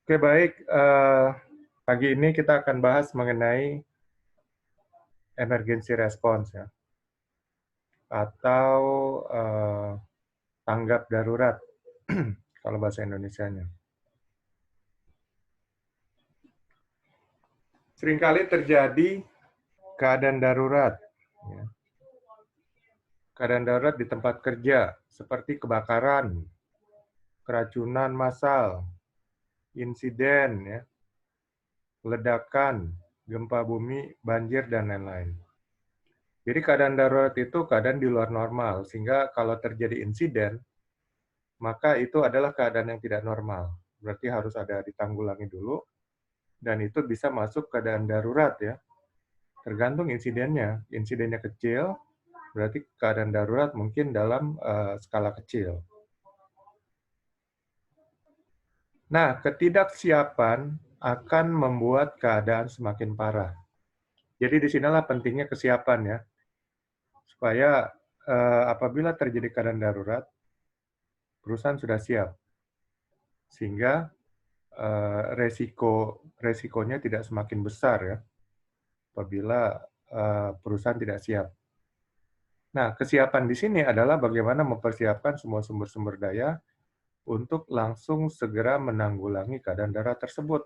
Oke, baik. Pagi ini kita akan bahas mengenai emergency response ya, atau tanggap darurat kalau bahasa Indonesianya. Seringkali terjadi keadaan darurat, ya. Keadaan darurat di tempat kerja seperti kebakaran, keracunan massal, insiden, ya, ledakan, gempa bumi, banjir dan lain-lain. Jadi keadaan darurat itu keadaan di luar normal, sehingga kalau terjadi insiden, maka itu adalah keadaan yang tidak normal. Berarti harus ada ditanggulangi dulu, dan itu bisa masuk keadaan darurat ya. Tergantung insidennya. Insidennya kecil, berarti keadaan darurat mungkin dalam skala kecil. Nah, ketidaksiapan akan membuat keadaan semakin parah. Jadi disinilah pentingnya kesiapan ya, supaya apabila terjadi keadaan darurat, perusahaan sudah siap, sehingga resikonya tidak semakin besar ya, apabila perusahaan tidak siap. Nah, kesiapan di sini adalah bagaimana mempersiapkan semua sumber-sumber daya untuk langsung segera menanggulangi keadaan darurat tersebut.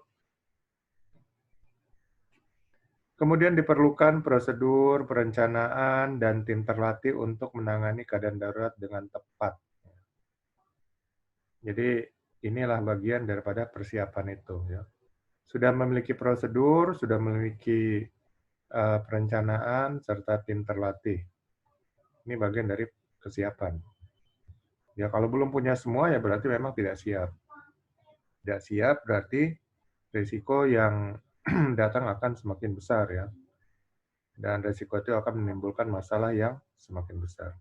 Kemudian diperlukan prosedur, perencanaan, dan tim terlatih untuk menangani keadaan darurat dengan tepat. Jadi inilah bagian daripada persiapan itu ya. Sudah memiliki prosedur, sudah memiliki perencanaan, serta tim terlatih. Ini bagian dari kesiapan. Ya, kalau belum punya semua, ya berarti memang tidak siap. Tidak siap berarti risiko yang datang akan semakin besar ya. Dan risiko itu akan menimbulkan masalah yang semakin besar.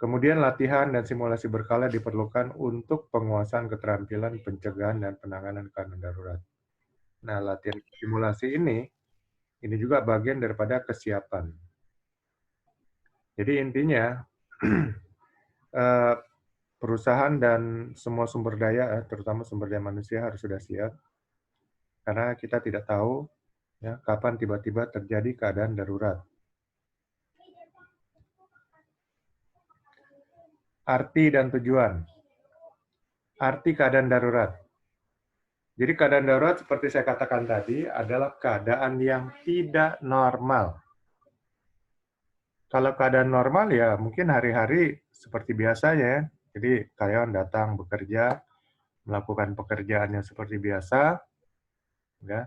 Kemudian latihan dan simulasi berkala diperlukan untuk penguasaan keterampilan pencegahan dan penanganan keadaan darurat. Nah, latihan simulasi ini juga bagian daripada kesiapan. Jadi intinya, perusahaan dan semua sumber daya, terutama sumber daya manusia harus sudah siap, karena kita tidak tahu ya, kapan tiba-tiba terjadi keadaan darurat. Arti dan tujuan. Arti keadaan darurat. Jadi keadaan darurat seperti saya katakan tadi adalah keadaan yang tidak normal. Kalau keadaan normal ya mungkin hari-hari seperti biasa ya. Jadi karyawan datang bekerja, melakukan pekerjaannya seperti biasa, ya.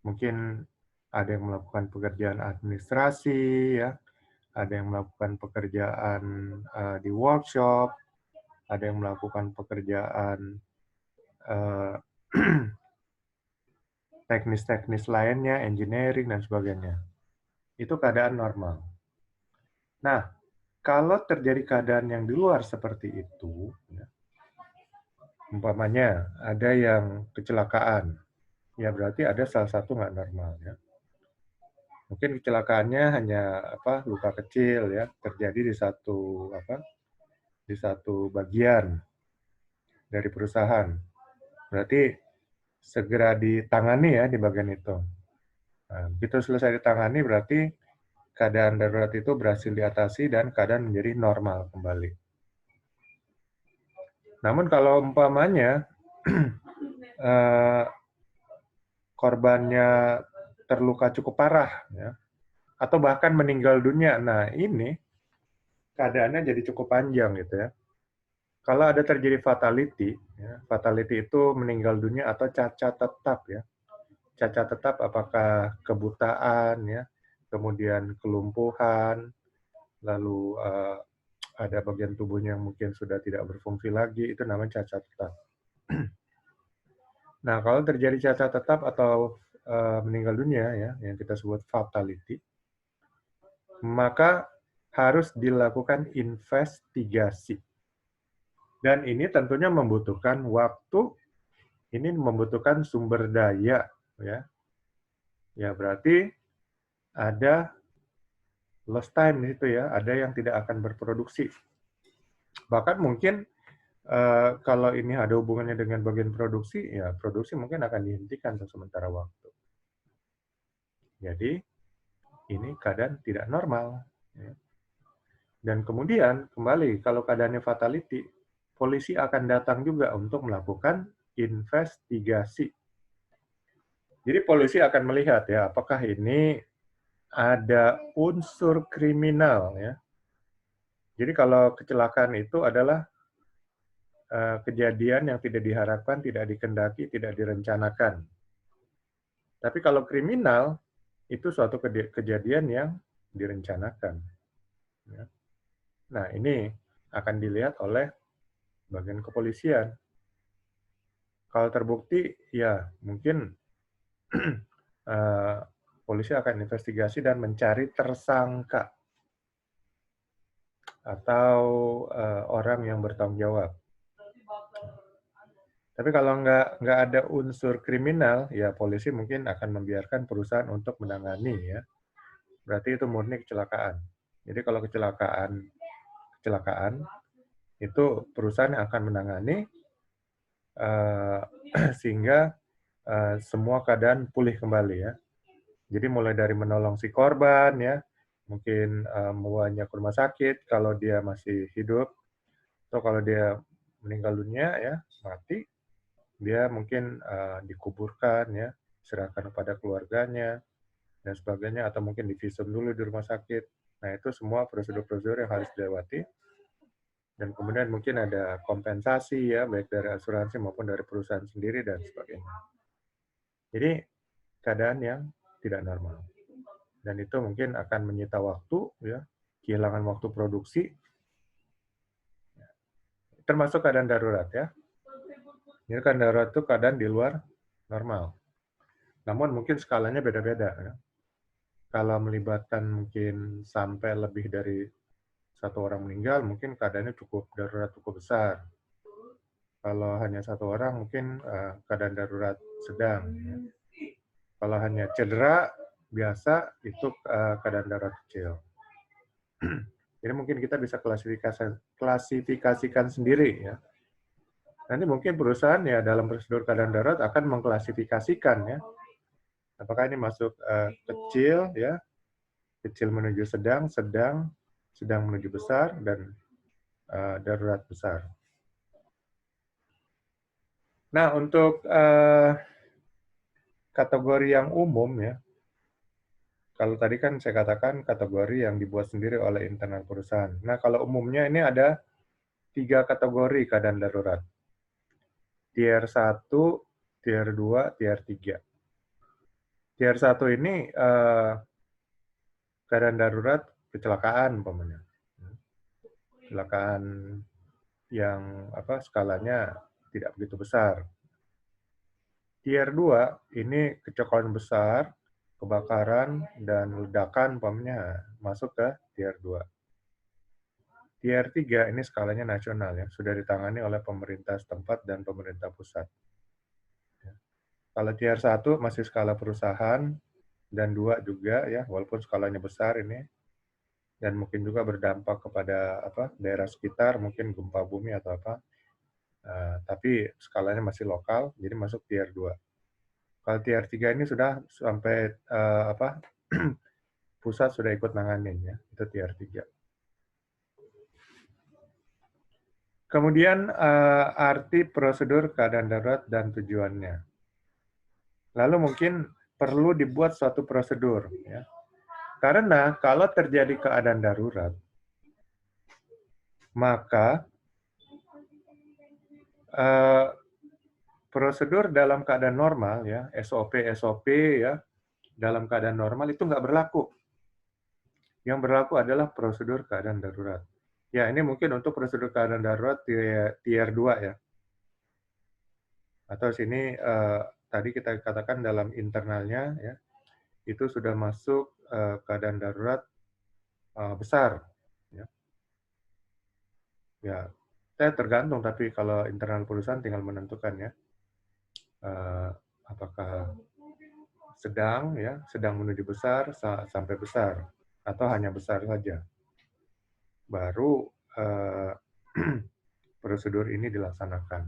Mungkin ada yang melakukan pekerjaan administrasi, ya. Ada yang melakukan pekerjaan di workshop, ada yang melakukan pekerjaan teknis-teknis lainnya, engineering dan sebagainya. Itu keadaan normal. Nah, kalau terjadi keadaan yang di luar seperti itu, ya, umpamanya ada yang kecelakaan, ya berarti ada salah satu nggak normal ya. Mungkin kecelakaannya hanya luka kecil ya, terjadi di satu bagian dari perusahaan. Berarti segera ditangani ya di bagian itu. Nah, begitu selesai ditangani berarti keadaan darurat itu berhasil diatasi dan keadaan menjadi normal kembali. Namun kalau umpamanya korbannya terluka cukup parah, ya, atau bahkan meninggal dunia, nah ini keadaannya jadi cukup panjang gitu ya. Kalau ada terjadi fatality, ya, fatality itu meninggal dunia atau cacat tetap ya. Cacat tetap apakah kebutaan ya, kemudian kelumpuhan, lalu ada bagian tubuhnya yang mungkin sudah tidak berfungsi lagi, itu namanya cacat tetap. Nah, kalau terjadi cacat tetap atau meninggal dunia ya, yang kita sebut fatality, maka harus dilakukan investigasi. Dan ini tentunya membutuhkan waktu, ini membutuhkan sumber daya ya. Ya berarti ada lost time itu ya, ada yang tidak akan berproduksi. Bahkan mungkin Kalau ini ada hubungannya dengan bagian produksi, ya produksi mungkin akan dihentikan untuk sementara waktu. Jadi, ini keadaan tidak normal. Ya. Dan kemudian, kembali, kalau keadaannya fatality, polisi akan datang juga untuk melakukan investigasi. Jadi polisi akan melihat ya, apakah ini ada unsur kriminal ya. Jadi kalau kecelakaan itu adalah kejadian yang tidak diharapkan, tidak dikehendaki, tidak direncanakan. Tapi kalau kriminal, itu suatu kejadian yang direncanakan. Ya. Nah, ini akan dilihat oleh bagian kepolisian. Kalau terbukti, ya mungkin polisi akan investigasi dan mencari tersangka atau orang yang bertanggung jawab. Tapi kalau nggak ada unsur kriminal, ya polisi mungkin akan membiarkan perusahaan untuk menangani ya. Berarti itu murni kecelakaan. Jadi kalau kecelakaan itu perusahaan yang akan menangani sehingga semua keadaan pulih kembali ya. Jadi mulai dari menolong si korban ya, mungkin membawanya ke rumah sakit kalau dia masih hidup, atau kalau dia meninggal dunia ya, mati, dia mungkin dikuburkan ya, serahkan kepada keluarganya dan sebagainya, atau mungkin divisum dulu di rumah sakit. Nah, itu semua prosedur-prosedur yang harus dilewati. Dan kemudian mungkin ada kompensasi ya, baik dari asuransi maupun dari perusahaan sendiri dan sebagainya. Jadi keadaan yang tidak normal. Dan itu mungkin akan menyita waktu ya, kehilangan waktu produksi, termasuk keadaan darurat ya. Ini kan darurat itu keadaan di luar normal. Namun mungkin skalanya beda-beda ya. Kalau melibatkan mungkin sampai lebih dari satu orang meninggal, mungkin keadaannya cukup darurat cukup besar. Kalau hanya satu orang, mungkin keadaan darurat sedang. Ya. Kalau hanya cedera biasa, itu keadaan darurat kecil. Jadi mungkin kita bisa klasifikasikan sendiri ya. Nanti mungkin perusahaan ya dalam prosedur keadaan darurat akan mengklasifikasikan ya. Apakah ini masuk kecil ya, kecil menuju sedang, sedang menuju besar, dan darurat besar. Nah, untuk kategori yang umum ya, kalau tadi kan saya katakan kategori yang dibuat sendiri oleh internal perusahaan. Nah, kalau umumnya ini ada 3 kategori keadaan darurat. Tier 1, Tier 2, Tier 3. Tier 1 ini keadaan darurat kecelakaan umpamanya. Kecelakaan yang skalanya tidak begitu besar. Tier 2 ini kecelakaan besar, kebakaran dan ledakan umpamanya masuk ke Tier 2. Tier 3 ini skalanya nasional ya, sudah ditangani oleh pemerintah setempat dan pemerintah pusat. Kalau Tier 1 masih skala perusahaan, dan 2 juga ya, walaupun skalanya besar ini, dan mungkin juga berdampak kepada daerah sekitar, mungkin gempa bumi atau apa, tapi skalanya masih lokal, jadi masuk Tier 2. Kalau Tier 3 ini sudah sampai pusat sudah ikut nanganin ya, itu Tier 3. Kemudian arti prosedur keadaan darurat dan tujuannya. Lalu mungkin perlu dibuat suatu prosedur ya. Karena kalau terjadi keadaan darurat, maka prosedur dalam keadaan normal ya, SOP ya, dalam keadaan normal itu nggak berlaku. Yang berlaku adalah prosedur keadaan darurat. Ya, ini mungkin untuk prosedur keadaan darurat tier 2 ya. Atau sini tadi kita katakan dalam internalnya ya, itu sudah masuk keadaan darurat besar. Ya. Ya, saya tergantung, tapi kalau internal perusahaan tinggal menentukan ya, apakah sedang ya, sedang menuju besar sampai besar, atau hanya besar saja. Baru prosedur ini dilaksanakan.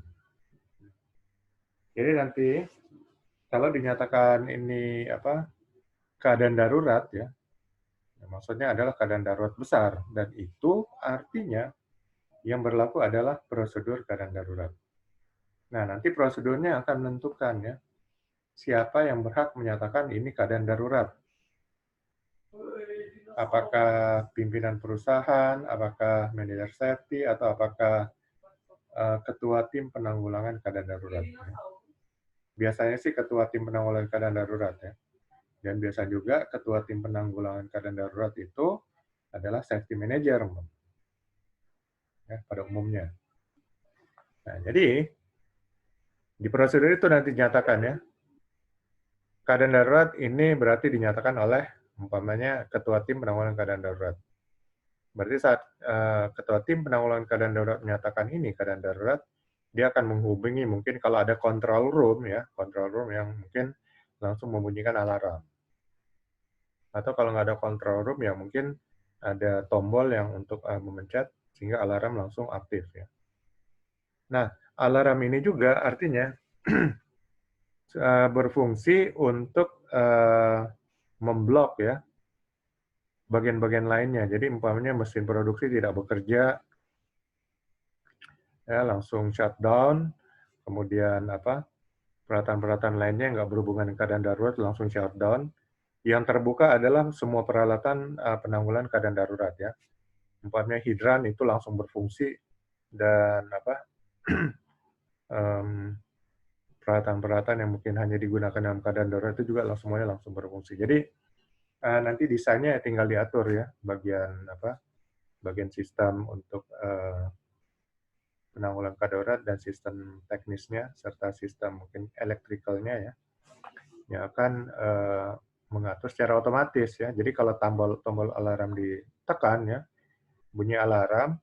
Jadi nanti kalau dinyatakan ini keadaan darurat ya, maksudnya adalah keadaan darurat besar, dan itu artinya yang berlaku adalah prosedur keadaan darurat. Nah, nanti prosedurnya akan menentukan ya siapa yang berhak menyatakan ini keadaan darurat. Apakah pimpinan perusahaan, apakah manajer safety, atau apakah ketua tim penanggulangan keadaan darurat. Biasanya sih ketua tim penanggulangan keadaan darurat ya. Dan biasa juga ketua tim penanggulangan keadaan darurat itu adalah safety manager ya, pada umumnya. Nah, jadi di prosedur itu nanti dinyatakan ya, keadaan darurat ini berarti dinyatakan oleh umpamanya ketua tim penanggulangan keadaan darurat. Berarti saat ketua tim penanggulangan keadaan darurat menyatakan ini keadaan darurat, dia akan menghubungi mungkin kalau ada control room ya, control room yang mungkin langsung membunyikan alarm. Atau kalau nggak ada control room ya mungkin ada tombol yang untuk memencet sehingga alarm langsung aktif ya. Nah, alarm ini juga artinya berfungsi untuk memblok ya bagian-bagian lainnya. Jadi umpamanya mesin produksi tidak bekerja, ya langsung shutdown, kemudian peralatan-peralatan lainnya yang nggak berhubungan dengan keadaan darurat langsung shutdown. Yang terbuka adalah semua peralatan penanggulangan keadaan darurat ya. Umpamanya hidran itu langsung berfungsi dan peralatan-peralatan yang mungkin hanya digunakan dalam keadaan darurat itu juga semuanya langsung berfungsi. Jadi nanti desainnya tinggal diatur ya bagian sistem untuk penanggulangan keadaan darurat dan sistem teknisnya serta sistem mungkin elektrikalnya ya yang akan mengatur secara otomatis ya. Jadi kalau tombol alarm ditekan ya bunyi alarm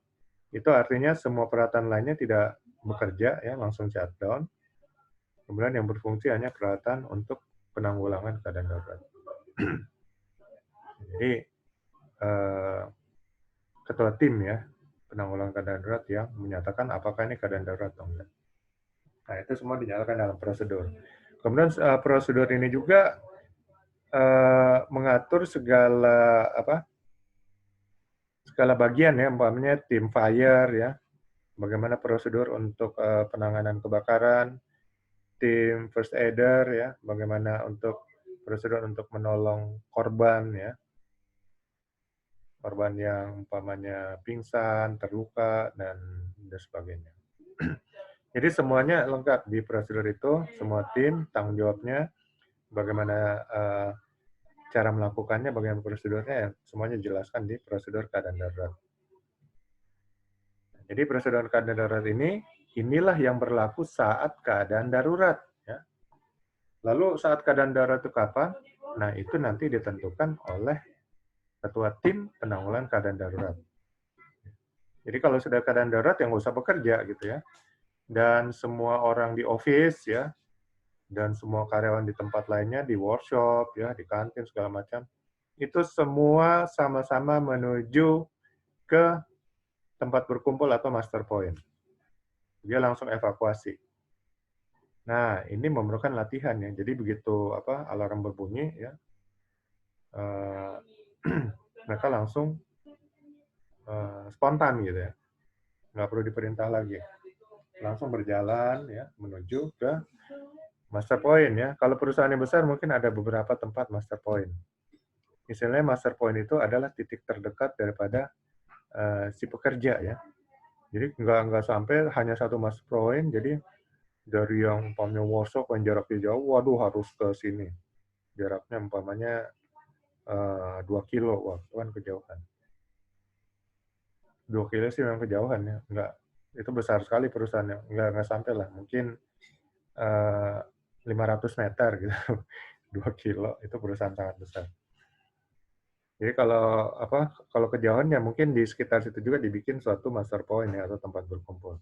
itu artinya semua peralatan lainnya tidak bekerja ya langsung shutdown. Kemudian yang berfungsi hanya peralatan untuk penanggulangan keadaan darurat. Jadi ketua tim ya penanggulangan keadaan darurat yang menyatakan apakah ini keadaan darurat atau enggak. Nah itu semua dinyatakan dalam prosedur. Kemudian prosedur ini juga mengatur segala bagian ya, umpamanya tim fire ya, bagaimana prosedur untuk penanganan kebakaran, tim first aider ya, bagaimana untuk prosedur untuk menolong korban ya, korban yang umpamanya pingsan, terluka dan sebagainya. Jadi semuanya lengkap di prosedur itu, semua tim tanggung jawabnya, bagaimana cara melakukannya, bagaimana prosedurnya, ya, semuanya dijelaskan di prosedur keadaan darurat. Jadi prosedur keadaan darurat inilah yang berlaku saat keadaan darurat. Ya. Lalu saat keadaan darurat itu kapan? Nah itu nanti ditentukan oleh ketua tim penanggulangan keadaan darurat. Jadi kalau sudah keadaan darurat ya nggak usah bekerja gitu ya. Dan semua orang di office ya, dan semua karyawan di tempat lainnya, di workshop ya, di kantin segala macam, itu semua sama-sama menuju ke tempat berkumpul atau master point. Dia langsung evakuasi. Nah, ini memerlukan latihan ya. Jadi begitu alarm berbunyi ya, mereka langsung spontan gitu ya. Nggak perlu diperintah lagi. Langsung berjalan ya menuju ke master point ya. Kalau perusahaan yang besar mungkin ada beberapa tempat master point. Misalnya master point itu adalah titik terdekat daripada si pekerja ya. Jadi nggak sampai hanya satu master point, jadi dari yang umpamanya workshop yang jaraknya jauh, waduh harus ke sini. Jaraknya umpamanya 2 kilo, wah itu kan kejauhan. 2 kilo sih memang kejauhan ya, nggak, itu besar sekali perusahaannya, nggak sampai lah, mungkin 500 meter gitu, 2 kilo, itu perusahaan sangat besar. Jadi kalau kejauhan ya mungkin di sekitar situ juga dibikin suatu master point ya atau tempat berkumpul.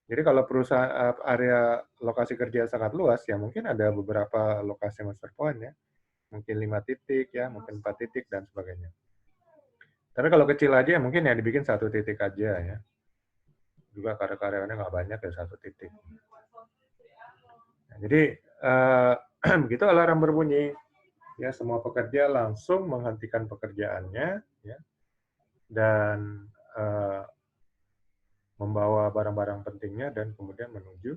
Jadi kalau perusahaan area lokasi kerja sangat luas ya mungkin ada beberapa lokasi master point ya, mungkin 5 titik ya, mungkin 4 titik dan sebagainya. Tapi kalau kecil aja mungkin ya dibikin 1 titik aja ya. juga karyawannya nggak banyak ya, 1 titik. Nah, jadi begitu alarm berbunyi, ya semua pekerja langsung menghentikan pekerjaannya, ya, dan membawa barang-barang pentingnya dan kemudian menuju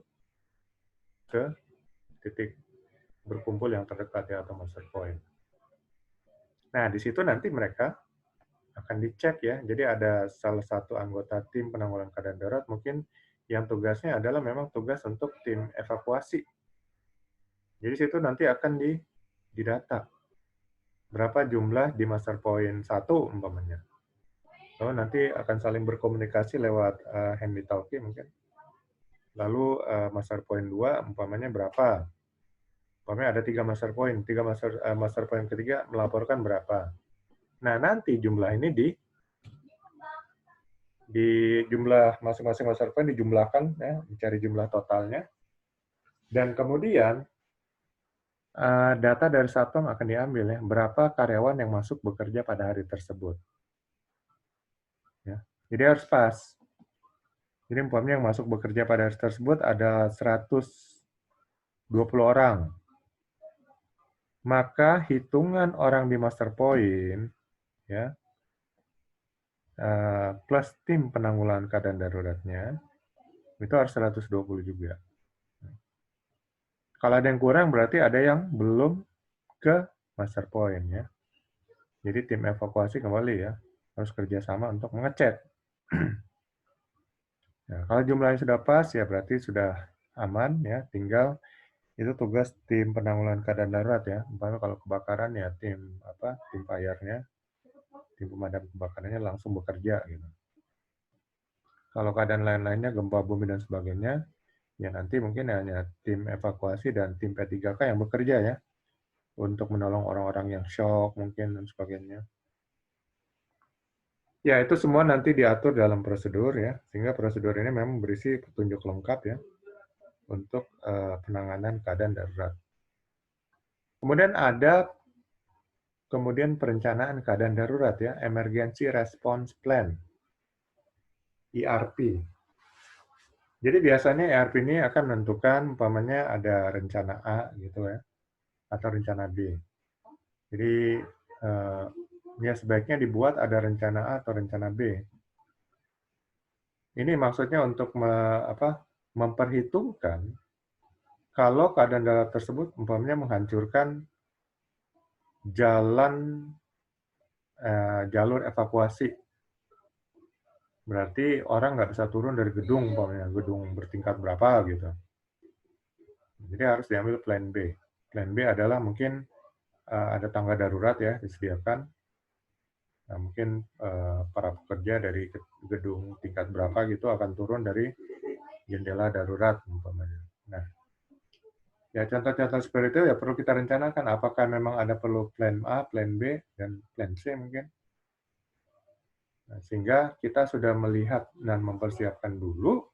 ke titik berkumpul yang terdekat ya, atau master point. Nah, di situ nanti mereka akan dicek ya. Jadi ada salah satu anggota tim penanggulangan keadaan darurat mungkin yang tugasnya adalah memang tugas untuk tim evakuasi. Jadi situ nanti akan didata berapa jumlah di master point 1 umpamanya. Lalu nanti akan saling berkomunikasi lewat handy talkie mungkin. Lalu master point 2 umpamanya berapa? Umpamanya ada 3 master point, master point ketiga melaporkan berapa. Nah, nanti jumlah ini di jumlah masing-masing master point dijumlahkan ya, dicari jumlah totalnya. Dan kemudian data dari Satpam akan diambil ya, berapa karyawan yang masuk bekerja pada hari tersebut. Ya. Jadi harus pas. Jadi umpamanya yang masuk bekerja pada hari tersebut ada 120 orang. Maka hitungan orang di master point ya, plus tim penanggulangan keadaan daruratnya itu harus 120 juga. Kalau ada yang kurang berarti ada yang belum ke master point ya. Jadi tim evakuasi kembali ya harus kerjasama untuk mengecek. Nah, kalau jumlahnya sudah pas ya berarti sudah aman ya. Tinggal itu tugas tim penanggulangan keadaan darurat ya. Umpamanya kalau kebakaran ya tim fire-nya, tim pemadam kebakarannya langsung bekerja gitu. Kalau keadaan lain-lainnya gempa bumi dan sebagainya, ya nanti mungkin hanya tim evakuasi dan tim P3K yang bekerja ya untuk menolong orang-orang yang shock mungkin dan sebagainya. Ya, itu semua nanti diatur dalam prosedur ya, sehingga prosedur ini memang berisi petunjuk lengkap ya untuk penanganan keadaan darurat. Kemudian ada perencanaan keadaan darurat ya, Emergency Response Plan, ERP. Jadi biasanya ERP ini akan menentukan umpamanya ada rencana A gitu ya, atau rencana B. Jadi ya sebaiknya dibuat ada rencana A atau rencana B. Ini maksudnya untuk memperhitungkan kalau keadaan darurat tersebut umpamanya menghancurkan jalur evakuasi. Berarti orang nggak bisa turun dari gedung, umpamanya gedung bertingkat berapa gitu. Jadi harus diambil plan B. Plan B adalah mungkin ada tangga darurat ya disediakan. Nah, mungkin para pekerja dari gedung tingkat berapa gitu akan turun dari jendela darurat umpamanya. Nah, ya contoh-contoh seperti itu ya perlu kita rencanakan apakah memang ada perlu plan A, plan B, dan plan C mungkin. Nah, sehingga kita sudah melihat dan mempersiapkan dulu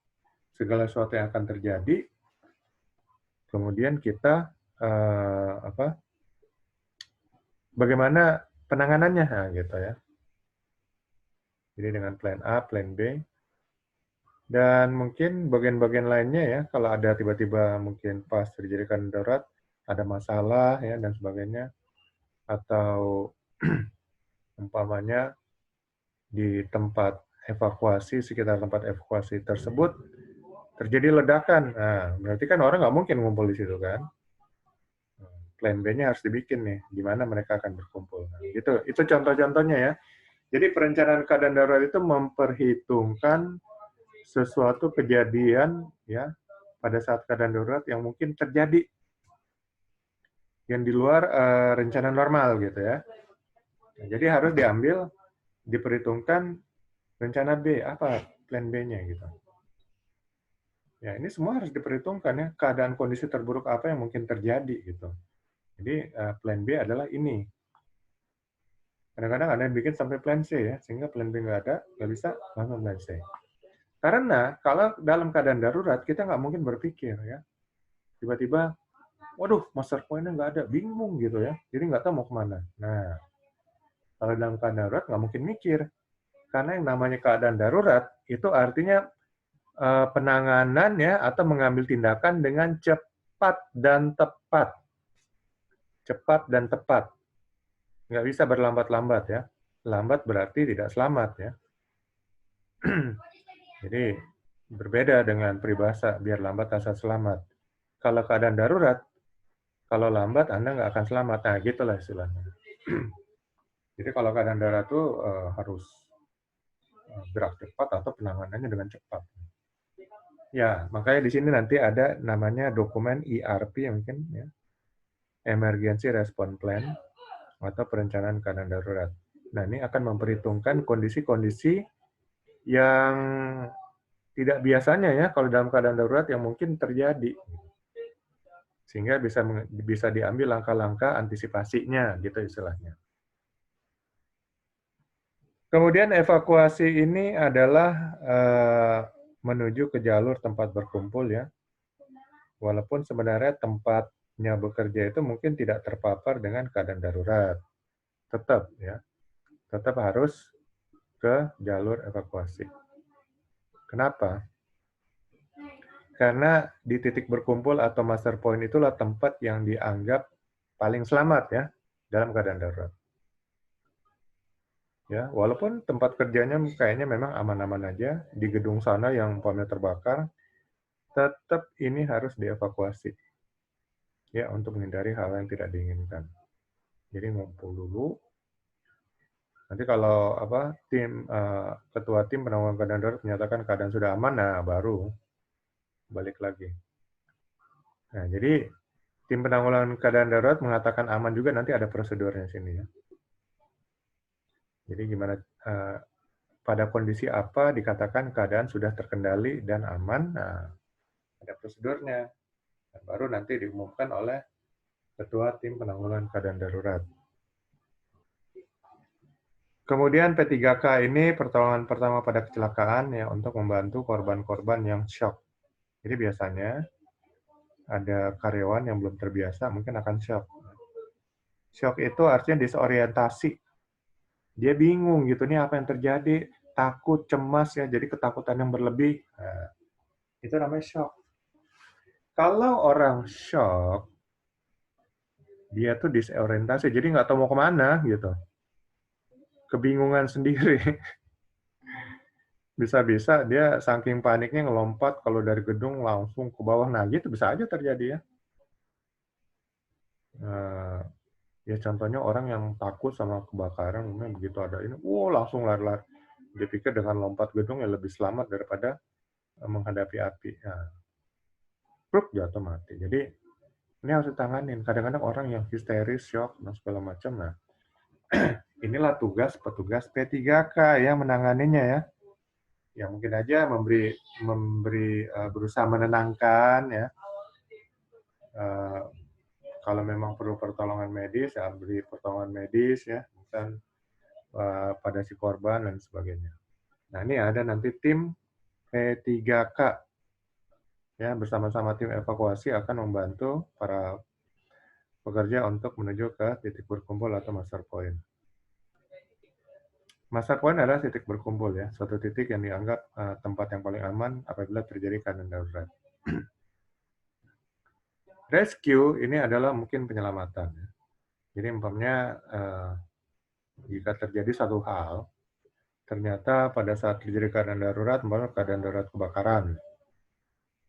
segala sesuatu yang akan terjadi. Kemudian kita bagaimana penanganannya nah, gitu ya. Jadi dengan plan A, plan B, dan mungkin bagian-bagian lainnya ya, kalau ada tiba-tiba mungkin pas terjadi keadaan darurat, ada masalah ya dan sebagainya, atau umpamanya di tempat evakuasi, sekitar tempat evakuasi tersebut terjadi ledakan. Nah, berarti kan orang nggak mungkin ngumpul di situ kan. Plan B-nya harus dibikin nih, di mana mereka akan berkumpul. Nah, gitu. Itu contoh-contohnya ya. Jadi perencanaan keadaan darurat itu memperhitungkan sesuatu kejadian ya pada saat keadaan darurat yang mungkin terjadi yang di luar rencana normal gitu ya. Nah, jadi harus diperhitungkan rencana B, apa plan B-nya gitu. Ya, ini semua harus diperhitungkan ya, keadaan kondisi terburuk apa yang mungkin terjadi gitu. Jadi plan B adalah ini. Kadang-kadang ada yang bikin sampai plan C ya, sehingga plan B nggak ada, nggak bisa langsung plan C. Karena kalau dalam keadaan darurat, kita nggak mungkin berpikir ya. Tiba-tiba, waduh, master point-nya nggak ada, bingung gitu ya. Jadi nggak tahu mau kemana. Nah, kalau dalam keadaan darurat nggak mungkin mikir. Karena yang namanya keadaan darurat, itu artinya penanganan ya atau mengambil tindakan dengan cepat dan tepat. Cepat dan tepat. Nggak bisa berlambat-lambat ya. Lambat berarti tidak selamat ya. Jadi berbeda dengan peribahasa, biar lambat asal selamat. Kalau keadaan darurat, kalau lambat Anda nggak akan selamat. Nah, gitulah istilahnya. Jadi kalau keadaan darurat itu harus gerak cepat atau penanganannya dengan cepat. Ya, makanya di sini nanti ada namanya dokumen ERP mungkin ya, Emergency Response Plan atau perencanaan keadaan darurat. Nah, ini akan memperhitungkan kondisi-kondisi yang tidak biasanya ya kalau dalam keadaan darurat yang mungkin terjadi. Sehingga bisa diambil langkah-langkah antisipasinya gitu istilahnya. Kemudian evakuasi ini adalah menuju ke jalur tempat berkumpul ya. Walaupun sebenarnya tempatnya bekerja itu mungkin tidak terpapar dengan keadaan darurat. Tetap ya. Tetap harus ke jalur evakuasi. Kenapa? Karena di titik berkumpul atau master point itulah tempat yang dianggap paling selamat ya dalam keadaan darurat. Ya, walaupun tempat kerjanya kayaknya memang aman-aman aja, di gedung sana yang umpamanya terbakar, tetap ini harus dievakuasi. Ya, untuk menghindari hal yang tidak diinginkan. Jadi ngumpul dulu. Nanti kalau ketua tim penanggulangan keadaan darurat menyatakan keadaan sudah aman, nah baru balik lagi. Nah, jadi tim penanggulangan keadaan darurat mengatakan aman juga, nanti ada prosedurnya sini ya. Jadi gimana pada kondisi apa dikatakan keadaan sudah terkendali dan aman, nah ada prosedurnya. Dan baru nanti diumumkan oleh ketua tim penanggulangan keadaan darurat. Kemudian P3K ini pertolongan pertama pada kecelakaan ya untuk membantu korban-korban yang shock. Jadi biasanya ada karyawan yang belum terbiasa mungkin akan shock. Shock itu artinya disorientasi. Dia bingung gitu, nih apa yang terjadi, takut, cemas ya, jadi ketakutan yang berlebih. Nah, itu namanya shock. Kalau orang shock, dia tuh disorientasi, jadi nggak tahu mau kemana gitu. Kebingungan sendiri. Bisa-bisa dia saking paniknya ngelompat kalau dari gedung langsung ke bawah. Nah gitu bisa aja terjadi ya. Ya contohnya orang yang takut sama kebakaran, mungkin begitu ada ini, langsung lari-lari. Dia pikir dengan lompat gedung ya lebih selamat daripada menghadapi api. Nah, jatuh mati. Jadi ini harus ditanganin. Kadang-kadang orang yang histeris, shock, dan segala macam. Nah, inilah tugas petugas P3K yang menanganinya ya. Ya mungkin aja memberi berusaha menenangkan ya. Kalau memang perlu pertolongan medis, ya beri pertolongan medis ya, dan pada si korban dan sebagainya. Nah ini ada nanti tim P3K ya bersama-sama tim evakuasi akan membantu para pekerja untuk menuju ke titik berkumpul atau master point. Master point adalah titik berkumpul ya, suatu titik yang dianggap tempat yang paling aman apabila terjadi keadaan darurat. Rescue ini adalah mungkin penyelamatan. Jadi umpamanya jika terjadi satu hal, ternyata pada saat terjadi keadaan darurat, umpamanya keadaan darurat kebakaran,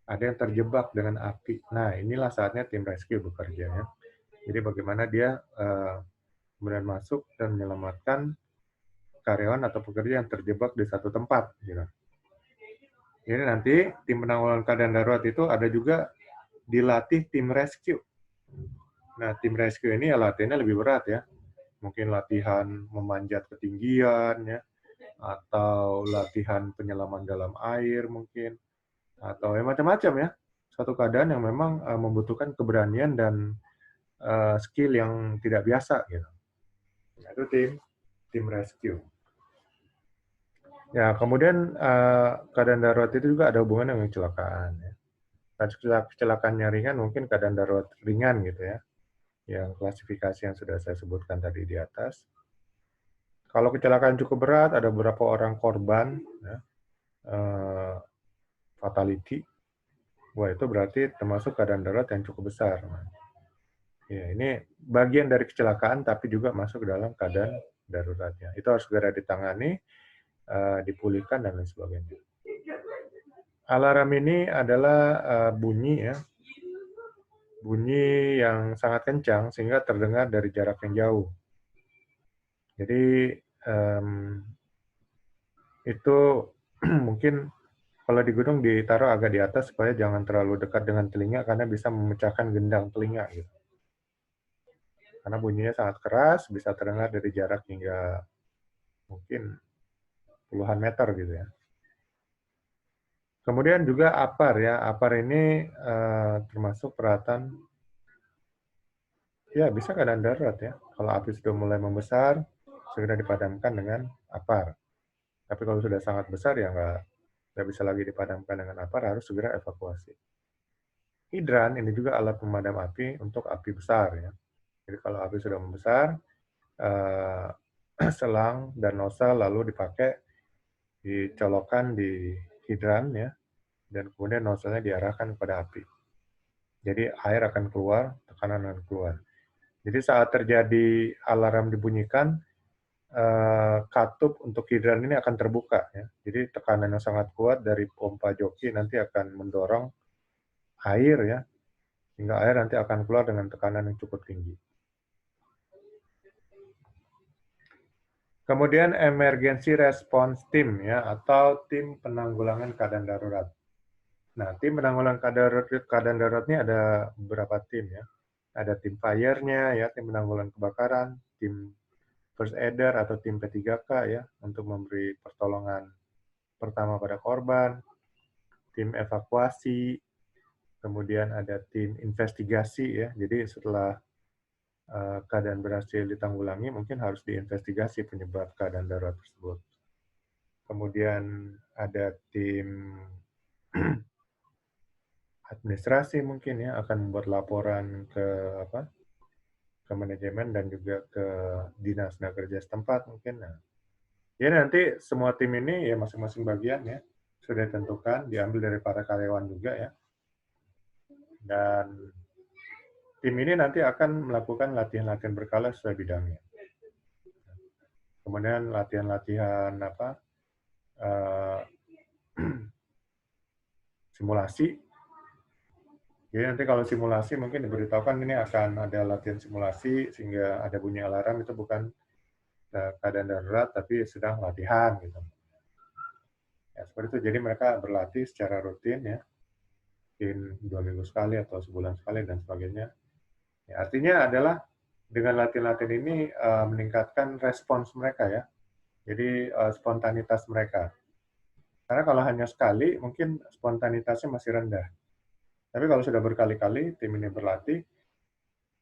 ada yang terjebak dengan api. Nah, inilah saatnya tim rescue bekerja ya. Jadi bagaimana dia kemudian masuk dan menyelamatkan karyawan atau pekerja yang terjebak di satu tempat. Gitu. Jadi nanti tim penanggulangan keadaan darurat itu ada juga dilatih tim rescue. Nah, tim rescue ini ya latihannya lebih berat ya. Mungkin latihan memanjat ketinggian ya, atau latihan penyelaman dalam air mungkin, atau ya macam-macam ya. Suatu keadaan yang memang membutuhkan keberanian dan skill yang tidak biasa gitu. Nah, itu tim rescue. Ya, kemudian keadaan darurat itu juga ada hubungan dengan kecelakaan ya. Kecelakaannya ringan mungkin keadaan darurat ringan gitu ya. Yang klasifikasi yang sudah saya sebutkan tadi di atas. Kalau kecelakaan cukup berat, ada beberapa orang korban ya. fatality, wah itu berarti termasuk keadaan darurat yang cukup besar. Ya, ini bagian dari kecelakaan tapi juga masuk ke dalam keadaan daruratnya. Itu harus segera ditangani, dipulihkan dan lain sebagainya. Alarm ini adalah bunyi ya, bunyi yang sangat kencang sehingga terdengar dari jarak yang jauh. Jadi itu mungkin kalau di gunung ditaruh agak di atas supaya jangan terlalu dekat dengan telinga karena bisa memecahkan gendang telinga gitu. Karena bunyinya sangat keras, bisa terdengar dari jarak hingga mungkin puluhan meter gitu ya. Kemudian juga APAR ya, APAR ini termasuk peralatan ya bisa keadaan darurat ya. Kalau api sudah mulai membesar, segera dipadamkan dengan APAR. Tapi kalau sudah sangat besar ya nggak bisa lagi dipadamkan dengan APAR, harus segera evakuasi. Hidran ini juga alat pemadam api untuk api besar ya. Jadi kalau api sudah membesar, selang dan nosa lalu dipakai, dicolokkan di hidran ya, dan kemudian nosanya diarahkan kepada api. Jadi air akan keluar, tekanan akan keluar. Jadi saat terjadi alarm dibunyikan, katup untuk hidran ini akan terbuka ya. Jadi tekanan yang sangat kuat dari pompa joki nanti akan mendorong air ya, sehingga air nanti akan keluar dengan tekanan yang cukup tinggi. Kemudian emergency response team ya, atau tim penanggulangan keadaan darurat. Nah, tim penanggulangan keadaan darurat ini ada beberapa tim ya. Ada tim fire-nya ya, tim penanggulangan kebakaran, tim first aider atau tim P3K ya, untuk memberi pertolongan pertama pada korban, tim evakuasi, kemudian ada tim investigasi ya. Jadi setelah keadaan berhasil ditanggulangi, mungkin harus diinvestigasi penyebab keadaan darurat tersebut. Kemudian ada tim administrasi mungkin ya, akan membuat laporan ke manajemen dan juga ke dinas tenaga kerja setempat mungkin. Nah, ya nanti semua tim ini ya masing-masing bagian ya sudah ditentukan, diambil dari para karyawan juga ya. Dan tim ini nanti akan melakukan latihan-latihan berkala sesuai bidangnya. Kemudian latihan-latihan simulasi. Jadi nanti kalau simulasi mungkin diberitahukan ini akan ada latihan simulasi sehingga ada bunyi alarm, itu bukan keadaan darurat tapi sedang latihan gitu. Ya, seperti itu. Jadi mereka berlatih secara rutin ya, mungkin 2 minggu sekali atau sebulan sekali dan sebagainya. Ya, artinya adalah dengan latihan-latihan ini meningkatkan respons mereka ya. Jadi spontanitas mereka. Karena kalau hanya sekali mungkin spontanitasnya masih rendah. Tapi kalau sudah berkali-kali tim ini berlatih,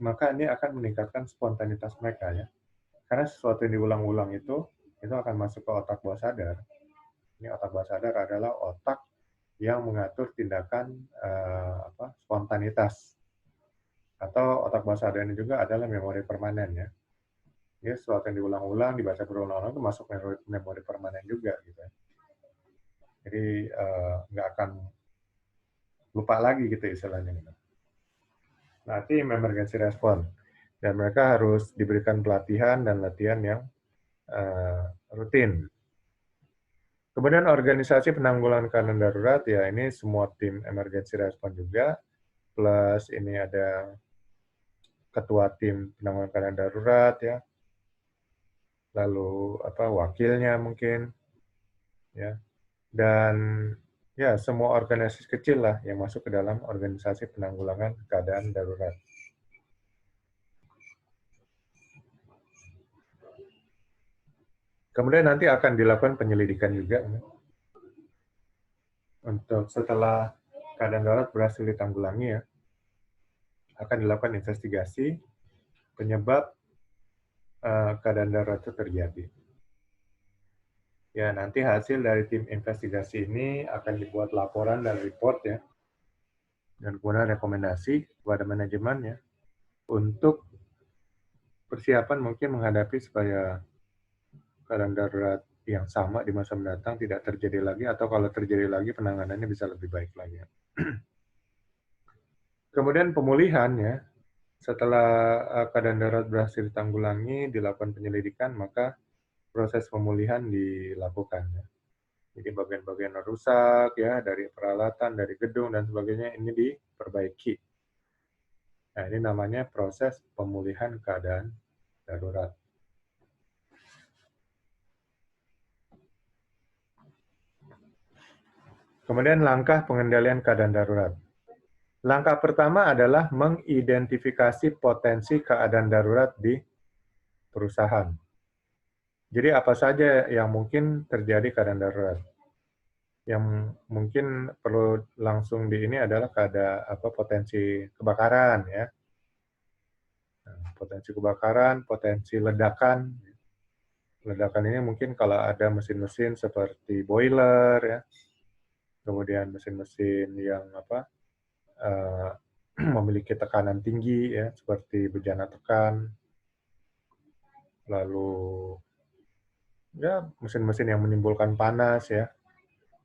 maka ini akan meningkatkan spontanitas mereka ya. Karena sesuatu yang diulang-ulang itu akan masuk ke otak bawah sadar. Ini otak bawah sadar adalah otak yang mengatur tindakan spontanitas. Atau otak bawah sadar ini juga adalah memori permanen ya. Ini sesuatu yang diulang-ulang, dibaca berulang-ulang itu masuk memori permanen juga gitu ya. Jadi nggak akan lupa lagi gitu istilahnya. Nah, tim emergency response. Dan mereka harus diberikan pelatihan dan latihan yang rutin. Kemudian organisasi penanggulangan keadaan darurat, ya ini semua tim emergency response juga, plus ini ada ketua tim penanggulangan keadaan darurat, ya, lalu wakilnya mungkin, ya, dan ya semua organisasi kecil lah yang masuk ke dalam organisasi penanggulangan keadaan darurat. Kemudian nanti akan dilakukan penyelidikan juga untuk setelah keadaan darurat berhasil ditanggulangi ya, akan dilakukan investigasi penyebab keadaan darurat itu terjadi. Ya, nanti hasil dari tim investigasi ini akan dibuat laporan dan report ya, dan kemudian rekomendasi kepada manajemen ya, untuk persiapan mungkin menghadapi supaya keadaan darurat yang sama di masa mendatang tidak terjadi lagi, atau kalau terjadi lagi penanganannya bisa lebih baik lagi. Kemudian pemulihan ya, setelah keadaan darurat berhasil ditanggulangi, dilakukan penyelidikan, maka proses pemulihan dilakukan. Ya. Jadi bagian-bagian rusak ya dari peralatan, dari gedung dan sebagainya ini diperbaiki. Nah, ini namanya proses pemulihan keadaan darurat. Kemudian langkah pengendalian keadaan darurat. Langkah pertama adalah mengidentifikasi potensi keadaan darurat di perusahaan. Jadi apa saja yang mungkin terjadi keadaan darurat? Yang mungkin perlu langsung di ini adalah potensi kebakaran ya. Potensi kebakaran, potensi ledakan. Ledakan ini mungkin kalau ada mesin-mesin seperti boiler ya. Kemudian mesin-mesin yang memiliki tekanan tinggi ya, seperti bejana tekan. Lalu ya mesin-mesin yang menimbulkan panas ya.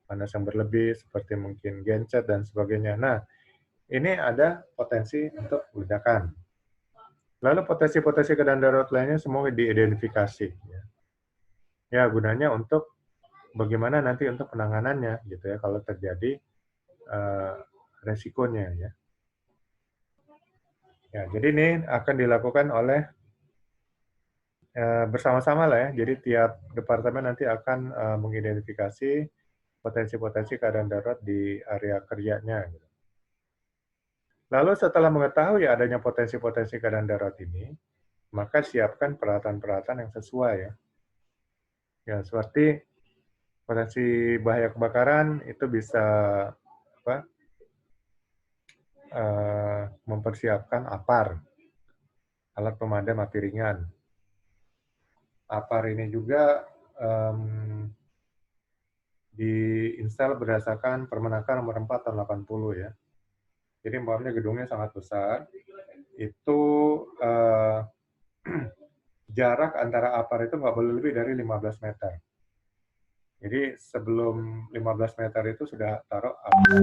Panas yang berlebih seperti mungkin genset dan sebagainya. Nah, ini ada potensi untuk ledakan. Lalu potensi-potensi keadaan darurat lainnya semua diidentifikasi. Ya, gunanya untuk bagaimana nanti untuk penanganannya, gitu ya, kalau terjadi resikonya ya. Ya, jadi ini akan dilakukan oleh bersama-sama lah ya. Jadi tiap departemen nanti akan mengidentifikasi potensi-potensi keadaan darurat di area kerjanya. Lalu setelah mengetahui adanya potensi-potensi keadaan darurat ini, maka siapkan peralatan-peralatan yang sesuai ya. Ya, seperti potensi bahaya kebakaran itu bisa mempersiapkan APAR, alat pemadam api ringan. APAR ini juga diinstal berdasarkan Permenaker nomor 4 tahun 80 ya. Jadi umpamanya gedungnya sangat besar, itu jarak antara APAR itu nggak boleh lebih dari 15 meter. Jadi sebelum 15 meter itu sudah taruh APAR.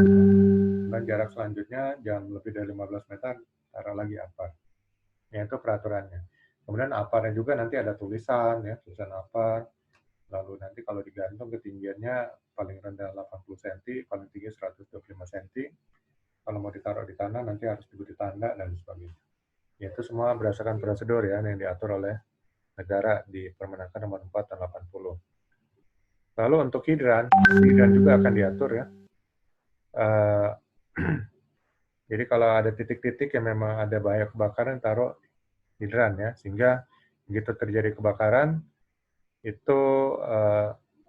Dan jarak selanjutnya jangan lebih dari 15 meter, taruh lagi APAR. Ya, itu peraturannya. Kemudian APAR-nya juga nanti ada tulisan, ya, tulisan APAR. Lalu nanti kalau digantung ketinggiannya paling rendah 80 cm, paling tinggi 125 cm. Kalau mau ditaruh di tanah nanti harus diberi tanda dan sebagainya. Ya, itu semua berdasarkan prosedur ya yang diatur oleh negara di Permenaker nomor 4 tahun 80. Lalu untuk hidran juga akan diatur ya. Jadi kalau ada titik-titik yang memang ada bahaya kebakaran, taruh hidran ya, sehingga begitu terjadi kebakaran, itu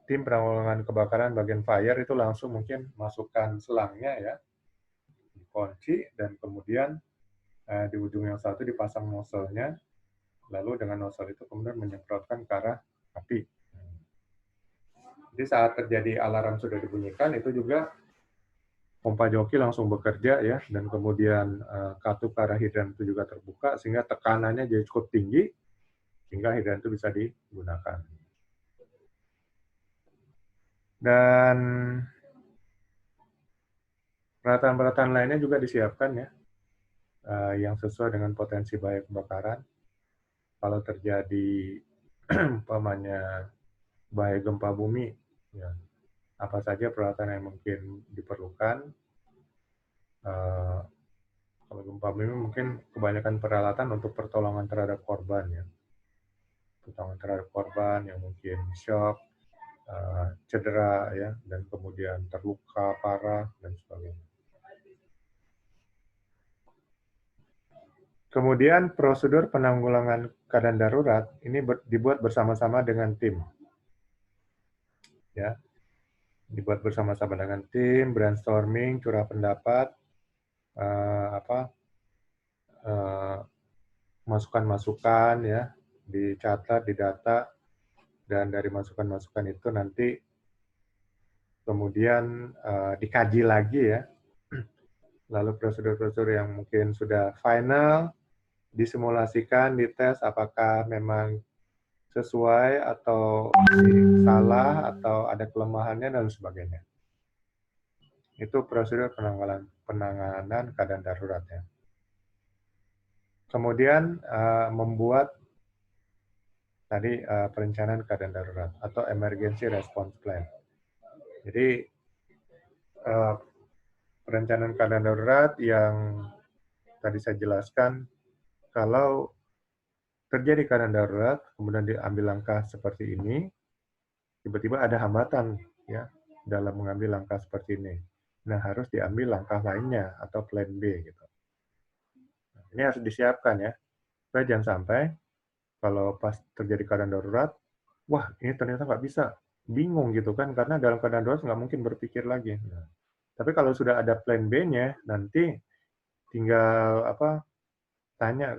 tim penanggulangan kebakaran bagian fire itu langsung mungkin masukkan selangnya ya, dikunci, dan kemudian di ujung yang satu dipasang nozzle-nya, lalu dengan nozzle itu kemudian menyemprotkan ke arah api. Jadi saat terjadi alarm sudah dibunyikan, itu juga pompa joki langsung bekerja ya, dan kemudian katup ke arah hidran itu juga terbuka, sehingga tekanannya jadi cukup tinggi, sehingga hidran itu bisa digunakan. Dan peralatan-peralatan lainnya juga disiapkan ya, yang sesuai dengan potensi bahaya kebakaran. Kalau terjadi umpamanya bahaya gempa bumi, ya, apa saja peralatan yang mungkin diperlukan. Kalau gempa bumi mungkin kebanyakan peralatan untuk pertolongan terhadap korban ya. Pertolongan terhadap korban yang mungkin shock, cedera ya, dan kemudian terluka parah dan sebagainya. Kemudian prosedur penanggulangan keadaan darurat ini dibuat bersama-sama dengan tim. Ya. Dibuat bersama-sama dengan tim, brainstorming, curah pendapat, masukan-masukan ya, dicatat, didata, dan dari masukan-masukan itu nanti kemudian dikaji lagi ya. Lalu prosedur-prosedur yang mungkin sudah final disimulasikan, dites apakah memang sesuai atau salah atau ada kelemahannya dan sebagainya. Itu prosedur penanganan keadaan darurat ya. Kemudian membuat tadi perencanaan keadaan darurat atau emergency response plan. Jadi perencanaan keadaan darurat yang tadi saya jelaskan, kalau terjadi keadaan darurat, kemudian diambil langkah seperti ini, tiba-tiba ada hambatan ya dalam mengambil langkah seperti ini. Nah, harus diambil langkah lainnya atau plan B gitu. Nah, ini harus disiapkan ya, supaya jangan sampai kalau pas terjadi keadaan darurat, wah ini ternyata nggak bisa, bingung gitu kan, karena dalam keadaan darurat nggak mungkin berpikir lagi. Nah, tapi kalau sudah ada plan B-nya, nanti tinggal tanya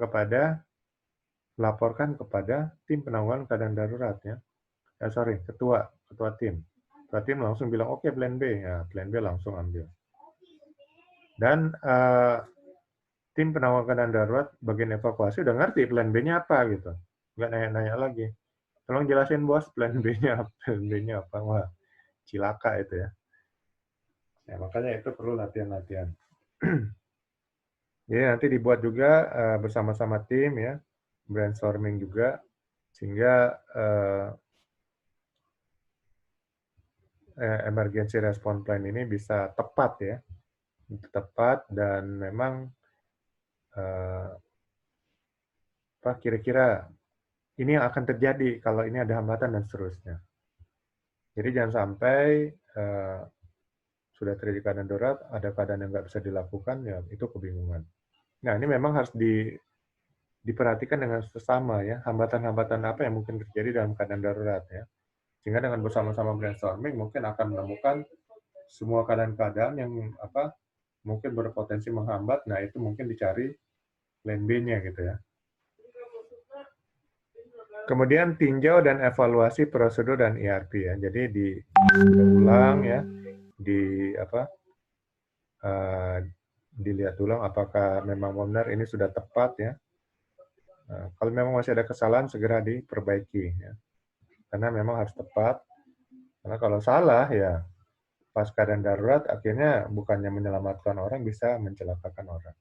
laporkan kepada tim penanggulangan keadaan darurat ya. Ketua tim. Ketua tim langsung bilang oke, plan B. Ya, plan B langsung ambil. Dan tim penanggulangan keadaan darurat bagian evakuasi udah ngerti plan B-nya apa gitu. Nggak nanya-nanya lagi. Tolong jelasin bos, plan B-nya apa? Wah, cilaka itu ya. Ya, makanya itu perlu latihan-latihan. Jadi nanti dibuat juga bersama-sama tim ya, brainstorming juga, sehingga emergency response plan ini bisa tepat ya, tepat dan memang kira-kira ini yang akan terjadi kalau ini ada hambatan dan seterusnya. Jadi jangan sampai sudah terjadi keadaan darurat, ada keadaan yang nggak bisa dilakukan, ya itu kebingungan. Nah ini memang harus diperhatikan dengan sesama ya, hambatan-hambatan apa yang mungkin terjadi dalam keadaan darurat ya. Sehingga dengan bersama-sama brainstorming mungkin akan menemukan semua keadaan-keadaan yang mungkin berpotensi menghambat. Nah itu mungkin dicari plan B-nya gitu ya. Kemudian tinjau dan evaluasi prosedur dan ERP ya. Jadi diulang ya, dilihat ulang apakah memang benar ini sudah tepat ya. Nah, kalau memang masih ada kesalahan segera diperbaiki ya. Karena memang harus tepat. Karena kalau salah ya pas keadaan darurat akhirnya bukannya menyelamatkan orang, bisa mencelakakan orang.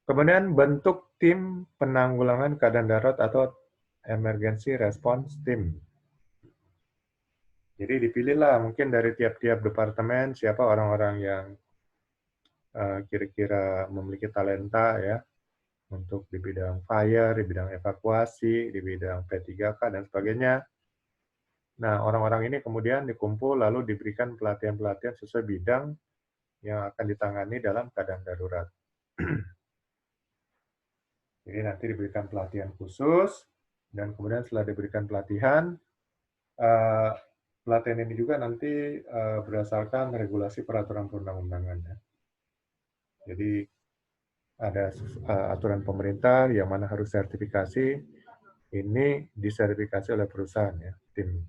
Kemudian bentuk tim penanggulangan keadaan darurat atau emergency response team. Jadi dipilihlah mungkin dari tiap-tiap departemen siapa orang-orang yang kira-kira memiliki talenta ya untuk di bidang fire, di bidang evakuasi, di bidang P3K dan sebagainya. Nah, orang-orang ini kemudian dikumpul lalu diberikan pelatihan-pelatihan sesuai bidang yang akan ditangani dalam keadaan darurat. Jadi nanti diberikan pelatihan khusus, dan kemudian setelah diberikan pelatihan, pelatihan ini juga nanti berdasarkan regulasi peraturan perundang-undangan. Ya. Jadi ada aturan pemerintah yang mana harus sertifikasi, ini disertifikasi oleh perusahaan ya, tim.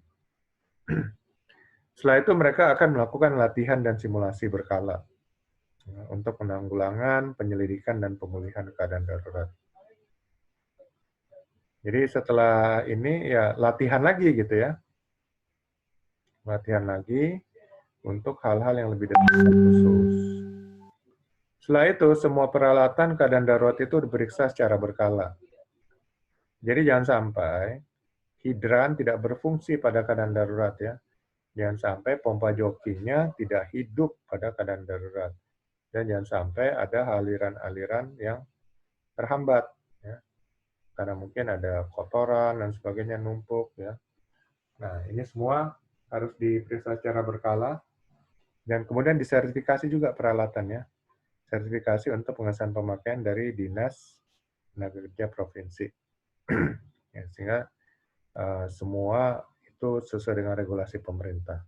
Setelah itu mereka akan melakukan latihan dan simulasi berkala untuk penanggulangan, penyelidikan, dan pemulihan keadaan darurat. Jadi setelah ini ya latihan lagi gitu ya. Latihan lagi untuk hal-hal yang lebih detail khusus. Setelah itu semua peralatan keadaan darurat itu diperiksa secara berkala. Jadi jangan sampai hidran tidak berfungsi pada keadaan darurat ya. Jangan sampai pompa jokinya tidak hidup pada keadaan darurat. Dan jangan sampai ada aliran-aliran yang terhambat ya. Karena mungkin ada kotoran dan sebagainya numpuk ya. Nah, ini semua harus diperiksa secara berkala dan kemudian disertifikasi juga peralatannya. Sertifikasi untuk pengesahan pemakaian dari Dinas Tenaga Kerja Provinsi. Ya, sehingga semua itu sesuai dengan regulasi pemerintah.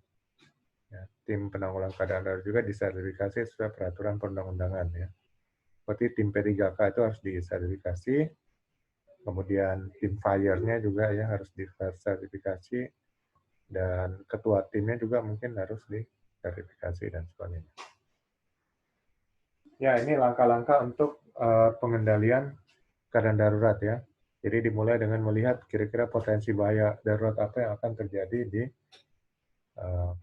Ya, tim penanggulangan keadaan darurat juga disertifikasi sesuai peraturan perundang-undangan ya. Seperti tim P3K itu harus disertifikasi, kemudian tim fire-nya juga ya harus disertifikasi, dan ketua timnya juga mungkin harus disertifikasi dan sebagainya. Ya, ini langkah-langkah untuk pengendalian keadaan darurat ya. Jadi dimulai dengan melihat kira-kira potensi bahaya darurat apa yang akan terjadi di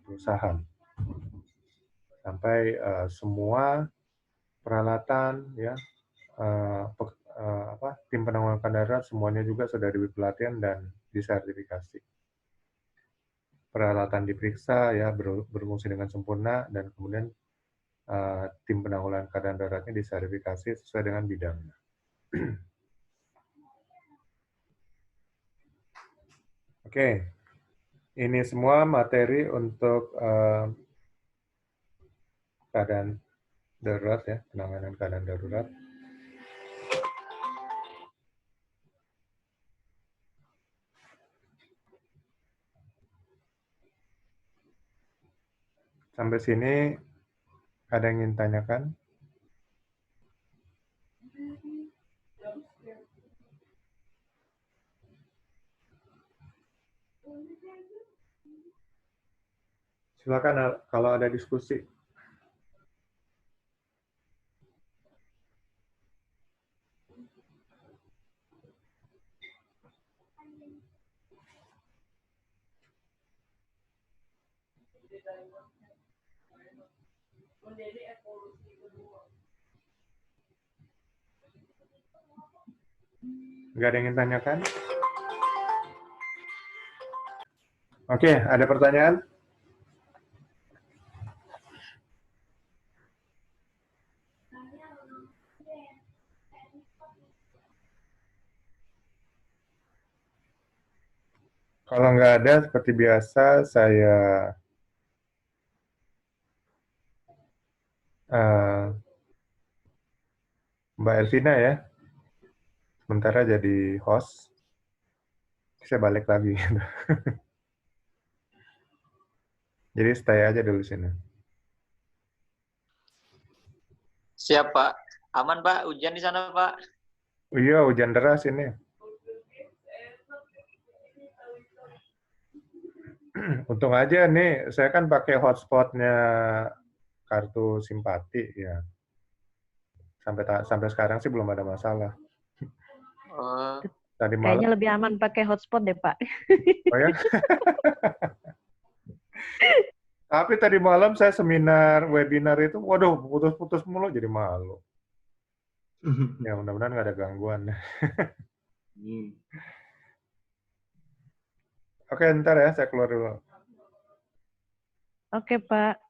perusahaan. Sampai semua peralatan, ya, tim penanggulangan darurat semuanya juga sudah diberi pelatihan dan disertifikasi. Peralatan diperiksa, ya, berfungsi dengan sempurna, dan kemudian tim penanggulangan keadaan daruratnya disertifikasi sesuai dengan bidangnya. Oke, ini semua materi untuk keadaan darurat, ya, penanganan keadaan darurat. Sampai sini ada yang ingin tanyakan? Silakan kalau ada diskusi. Nggak ada yang ingin tanyakan? Oke, ada pertanyaan? Kalau nggak ada, seperti biasa, saya Mbak Elvina, ya, sementara jadi host. Saya balik lagi. Jadi stay aja dulu sini. Siap, Pak. Aman, Pak. Hujan di sana, Pak. Iya, hujan deras ini. Untung aja nih, saya kan pakai hotspotnya kartu simpati, ya. Sampai sekarang sih belum ada masalah. Tadi malam. Kayaknya lebih aman pakai hotspot deh, Pak. Oh ya? Tapi tadi malam saya webinar itu, waduh, putus-putus mulu, jadi malu. Ya, mudah-mudahan nggak ada gangguan. Oke, ntar ya, saya keluar dulu. Oke, Pak.